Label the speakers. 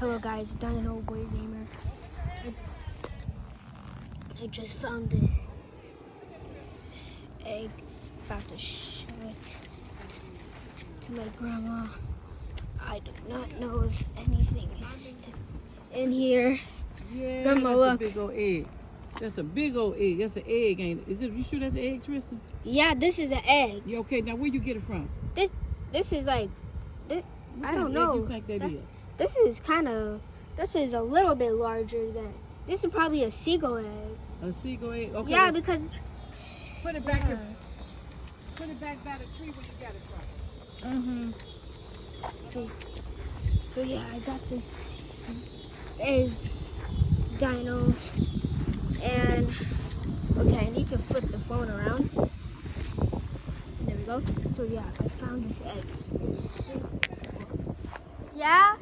Speaker 1: Hello guys, Dino Boy Gamer. I just found this egg. About to show it to my grandma. I do not know if anything is in here.
Speaker 2: Yeah,
Speaker 1: Grandma,
Speaker 2: that's
Speaker 1: look.
Speaker 2: a big old egg. That's a big old egg. That's an egg, ain't it? Is it? You sure that's an egg, Tristan?
Speaker 1: Yeah, this is an egg.
Speaker 2: Yeah, okay. Now where you get it from?
Speaker 1: This is like this.
Speaker 2: What
Speaker 1: I don't
Speaker 2: kind of egg
Speaker 1: know.
Speaker 2: you think that is?
Speaker 1: This is a little bit larger than. This is probably a seagull egg.
Speaker 2: A seagull egg. Okay.
Speaker 1: Yeah, because.
Speaker 2: Put it back.
Speaker 1: Yeah.
Speaker 2: Put it back by the tree where you got it from.
Speaker 1: So yeah, I got this egg dinos, and okay, I need to flip the phone around. There we go. So yeah, I found this egg. It's super cool. Yeah.